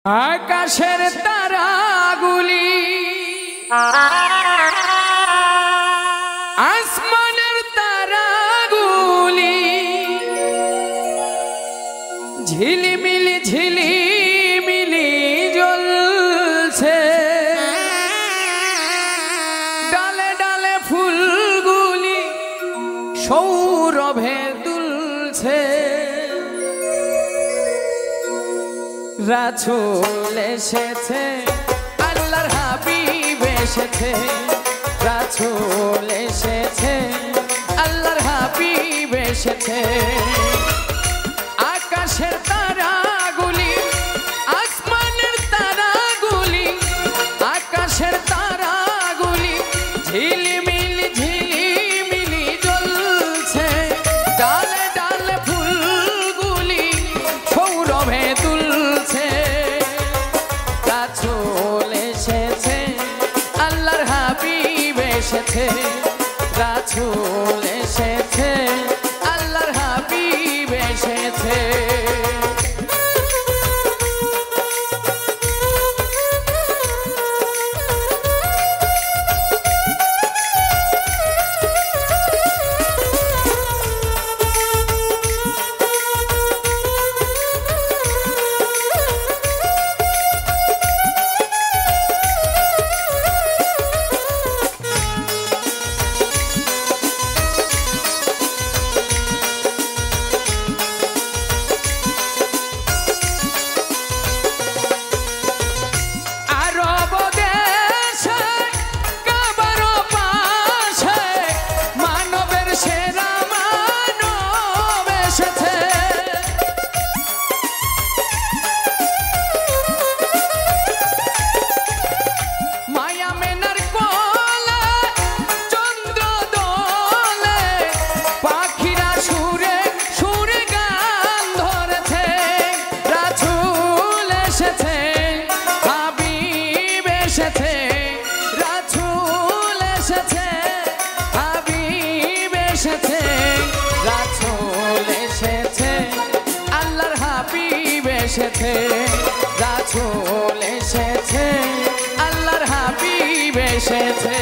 আকাশের তারাগুলি আসমানের তারাগুলি ঝিলিমিলি ঝিলিমিলি জ্বলছে, ডালে ডালে ফুলগুলি সৌরভে দুলছে। রাসূল এসেছে, আল্লাহর হাবিব এসেছে। রাসূল এসেছে, আল্লাহর হাবিব এসেছে। আকাশের তারাগুলি আসমানের তারাগুলি, আকাশের তারাগুলি ঝিলিমিলি ঝিলিমিলি জ্বলছে, ডালে ডালে ফুলগুলি সৌরভে দুলছে। রাসূল এসেছে, আল্লাহর হাবিব এসেছে। রাসূল এসেছে, আল্লাহর হাবিব এসেছে। রাসূল এসেছে, হাবিব এসেছে। রাসূল এসেছে, আল্লাহর হাবিব এসেছে। রাসূল এসেছে, আল্লাহর হাবিব এসেছে।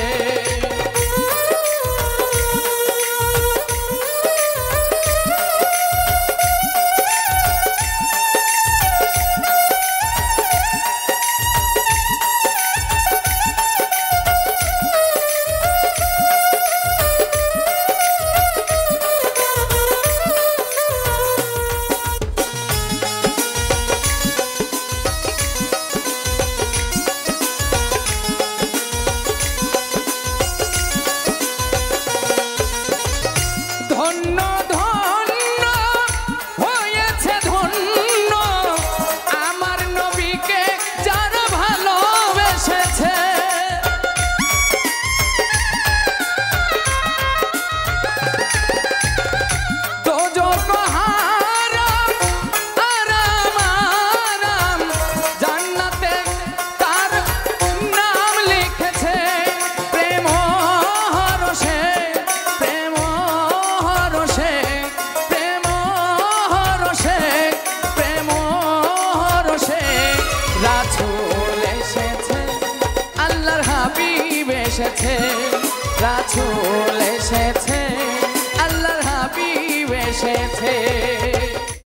ধন্য ধন্য হয়েছে ধন্য আমার নবীকে যারা ভালোবেসেছে। দোজখ হারাম আরাম আরাম, জান্নাতে তার নাম লিখেছে। প্রেম হরষে প্রেম হরষে প্রেম হরষে প্রেম হরষে। রাসূল এসেছে, আল্লাহর হাবিব এসেছে। রাসূল